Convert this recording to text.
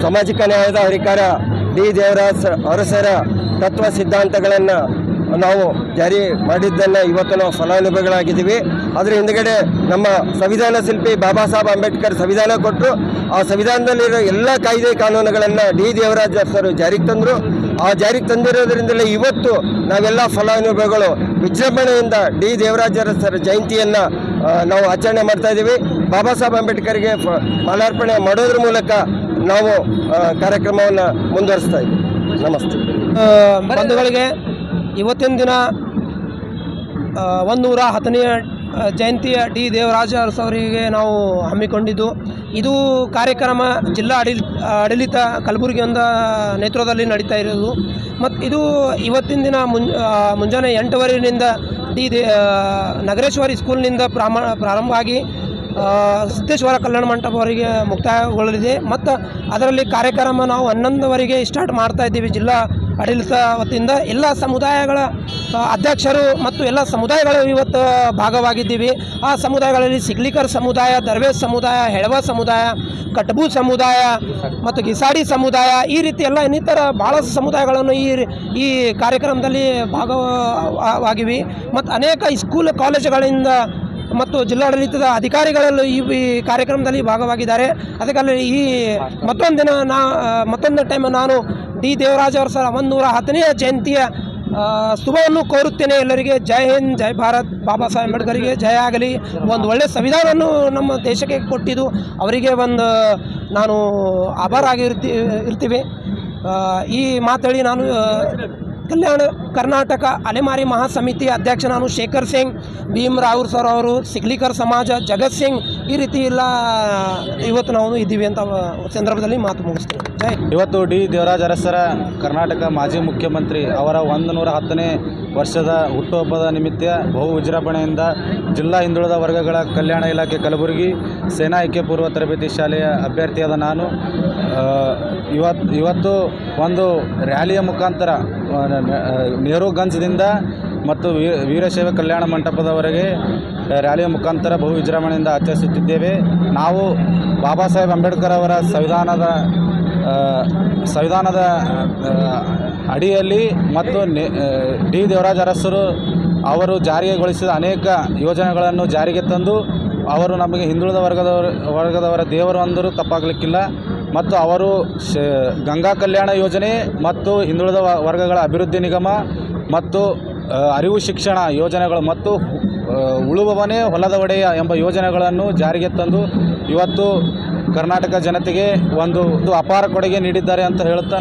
ಸಾಮಾಜಿಕ ನ್ಯಾಯದ ಹರಿಕಾರ ಡಿ ದೇವರಾಜ್ ಅರಸರ ತತ್ವ ಸಿದ್ಧಾಂತಗಳನ್ನು ನಾವು ಜಾರಿ ಮಾಡಿದ್ದನ್ನು ಇವತ್ತು ನಾವು ಫಲಾನುಭವಿಗಳಾಗಿದ್ದೀವಿ. ಅದರ ಹಿಂದುಗಡೆ ನಮ್ಮ ಸಂವಿಧಾನ ಶಿಲ್ಪಿ ಬಾಬಾ ಸಾಹೇಬ್ ಅಂಬೇಡ್ಕರ್ ಸಂವಿಧಾನ ಕೊಟ್ಟರು. ಆ ಸಂವಿಧಾನದಲ್ಲಿರೋ ಎಲ್ಲ ಕಾಯ್ದೆ ಕಾನೂನುಗಳನ್ನು ಡಿ ದೇವರಾಜ್ ಅರಸರು ಜಾರಿಗೆ ತಂದರು. ಆ ಜಾರಿಗೆ ತಂದಿರೋದ್ರಿಂದಲೇ ಇವತ್ತು ನಾವೆಲ್ಲ ಫಲಾನುಭವಿಗಳು ವಿಜೃಂಭಣೆಯಿಂದ ಡಿ ದೇವರಾಜ್ ಅರಸರ ಜಯಂತಿಯನ್ನು ನಾವು ಆಚರಣೆ ಮಾಡ್ತಾ ಇದ್ದೀವಿ. ಬಾಬಾ ಸಾಹೇಬ್ ಅಂಬೇಡ್ಕರ್ಗೆ ಮಾಲಾರ್ಪಣೆ ಮಾಡೋದ್ರ ಮೂಲಕ ನಾವು ಕಾರ್ಯಕ್ರಮವನ್ನು ಮುಂದುವರಿಸ್ತಾ ಇದ್ದೀವಿ. ನಮಸ್ತೆ. ಬಂಧುಗಳಿಗೆ ಇವತ್ತಿನ ದಿನ 110ನೇ ಜಯಂತಿಯ ಡಿ ದೇವರಾಜ ಅರಸು ಅವರಿಗೆ ನಾವು ಹಮ್ಮಿಕೊಂಡಿದ್ದು. ಇದು ಕಾರ್ಯಕ್ರಮ ಜಿಲ್ಲಾ ಆಡಳಿತ ಕಲಬುರಗಿಯಿಂದ ನೇತೃತ್ವದಲ್ಲಿ ನಡೀತಾ ಇರೋದು. ಮತ್ತು ಇದು ಇವತ್ತಿನ ದಿನ ಮುಂಜಾನೆ 8:15 ನಗರೇಶ್ವರಿ ಸ್ಕೂಲ್ನಿಂದ ಪ್ರಾರಂಭ ಆಗಿ ಸಿದ್ದೇಶ್ವರ ಕಲ್ಯಾಣ ಮಂಟಪವರೆಗೆ ಮುಕ್ತಾಯಗೊಳ್ಳಲಿದೆ. ಮತ್ತು ಅದರಲ್ಲಿ ಕಾರ್ಯಕ್ರಮ ನಾವು 11ವರೆಗೆ ಸ್ಟಾರ್ಟ್ ಮಾಡ್ತಾ ಇದ್ದೀವಿ. ಜಿಲ್ಲಾ ಆಡಳಿತ ವತಿಯಿಂದ ಎಲ್ಲ ಸಮುದಾಯಗಳ ಅಧ್ಯಕ್ಷರು ಮತ್ತು ಎಲ್ಲ ಸಮುದಾಯಗಳು ಇವತ್ತು ಭಾಗವಾಗಿದ್ದೀವಿ. ಆ ಸಮುದಾಯಗಳಲ್ಲಿ ಸಿಗ್ಲಿಕರ್ ಸಮುದಾಯ, ದರ್ವೇಶ್ ಸಮುದಾಯ, ಹೆಳವ ಸಮುದಾಯ, ಕಟಬು ಸಮುದಾಯ ಮತ್ತು ಗಿಸಾಡಿ ಸಮುದಾಯ, ಈ ರೀತಿ ಎಲ್ಲ ಇನ್ನಿತರ ಭಾಳಷ್ಟು ಸಮುದಾಯಗಳನ್ನು ಈ ಕಾರ್ಯಕ್ರಮದಲ್ಲಿ ಭಾಗವಾಗಿವೆ. ಮತ್ತು ಅನೇಕ ಸ್ಕೂಲ್ ಕಾಲೇಜುಗಳಿಂದ ಮತ್ತು ಜಿಲ್ಲಾಡಳಿತದ ಅಧಿಕಾರಿಗಳಲ್ಲೂ ಈ ಕಾರ್ಯಕ್ರಮದಲ್ಲಿ ಭಾಗವಾಗಿದ್ದಾರೆ. ಅದಕ್ಕಾಗಿ ಮತ್ತೊಂದು ಟೈಮ್ ನಾನು ಡಿ ದೇವರಾಜ ಅರಸರ 110ನೇ ಜಯಂತಿಯ ಶುಭವನ್ನು ಕೋರುತ್ತೇನೆ. ಎಲ್ಲರಿಗೆ ಜೈ ಹಿಂದ್, ಜೈ ಭಾರತ್. ಬಾಬಾ ಸಾಹೇಬ್ ಅಂಬೇಡ್ಕರ್ಗೆ ಜಯ ಆಗಲಿ. ಒಂದು ಒಳ್ಳೆಯ ಸಂವಿಧಾನವನ್ನು ನಮ್ಮ ದೇಶಕ್ಕೆ ಕೊಟ್ಟಿದ್ದು ಅವರಿಗೆ ನಾನು ಆಭಾರ ಇರ್ತೀವಿ. ಈ ಮಾತೇಳಿ ನಾನು ಕಲ್ಯಾಣ ಕರ್ನಾಟಕ ಅಲೆಮಾರಿ ಮಹಾಸಮಿತಿ ಅಧ್ಯಕ್ಷ ನಾನು ಶೇಖರ್ ಸಿಂಗ್, ಭೀಮ್ ರಾವೂರ್ ಸರ್ ಅವರು, ಸಿಗ್ಲಿಕರ್ ಸಮಾಜ, ಜಗತ್ ಸಿಂಗ್, ಈ ರೀತಿ ಎಲ್ಲ ಇವತ್ತು ನಾವು ಇದ್ದೀವಿ ಅಂತ ಸಂದರ್ಭದಲ್ಲಿ ಮಾತು ಮುಗಿಸ್ತೀವಿ. ಜೈ. ಇವತ್ತು ಡಿ ದೇವರಾಜ ಅರಸರ ಕರ್ನಾಟಕ ಮಾಜಿ ಮುಖ್ಯಮಂತ್ರಿ ಅವರ 110ನೇ ವರ್ಷದ ಹುಟ್ಟುಹಬ್ಬದ ನಿಮಿತ್ತ ಬಹು ವಿಜೃಂಭಣೆಯಿಂದ ಜಿಲ್ಲಾ ಹಿಂದುಳಿದ ವರ್ಗಗಳ ಕಲ್ಯಾಣ ಇಲಾಖೆ ಕಲಬುರಗಿ ಸೇನಾ ಐಕ್ಯ ಪೂರ್ವ ತರಬೇತಿ ಶಾಲೆಯ ಅಭ್ಯರ್ಥಿಯಾದ ನಾನು ಇವತ್ತು ಒಂದು ರ್ಯಾಲಿಯ ಮುಖಾಂತರ ನೆಹರುಗಂಜ್ದಿಂದ ಮತ್ತು ವೀರಶೈವ ಕಲ್ಯಾಣ ಮಂಟಪದವರೆಗೆ ರ್ಯಾಲಿಯ ಮುಖಾಂತರ ಬಹು ವಿಜೃಂಭಣೆಯಿಂದ ಆಚರಿಸುತ್ತಿದ್ದೇವೆ. ನಾವು ಬಾಬಾ ಸಾಹೇಬ್ ಅಂಬೇಡ್ಕರ್ ಅವರ ಸಂವಿಧಾನದ ಅಡಿಯಲ್ಲಿ ಮತ್ತು ಡಿ ದೇವರಾಜ ಅರಸರು ಅವರು ಜಾರಿಗೊಳಿಸಿದ ಅನೇಕ ಯೋಜನೆಗಳನ್ನು ಜಾರಿಗೆ ತಂದು ಅವರು ನಮಗೆ ಹಿಂದುಳಿದ ವರ್ಗದವರ ದೇವರು ಅಂದರೂ ತಪ್ಪಾಗಲಿಕ್ಕಿಲ್ಲ. ಮತ್ತು ಅವರು ಗಂಗಾ ಕಲ್ಯಾಣ ಯೋಜನೆ ಮತ್ತು ಹಿಂದುಳಿದ ವರ್ಗಗಳ ಅಭಿವೃದ್ಧಿ ನಿಗಮ ಮತ್ತು ಅರಿವು ಶಿಕ್ಷಣ ಯೋಜನೆಗಳು ಮತ್ತು ಉಳುವವನೇ ಹೊಲದ ಒಡೆಯ ಎಂಬ ಯೋಜನೆಗಳನ್ನು ಜಾರಿಗೆ ತಂದು ಇವತ್ತು ಕರ್ನಾಟಕ ಜನತೆಗೆ ಒಂದು ಅಪಾರ ಕೊಡುಗೆ ನೀಡಿದ್ದಾರೆ ಅಂತ ಹೇಳುತ್ತಾ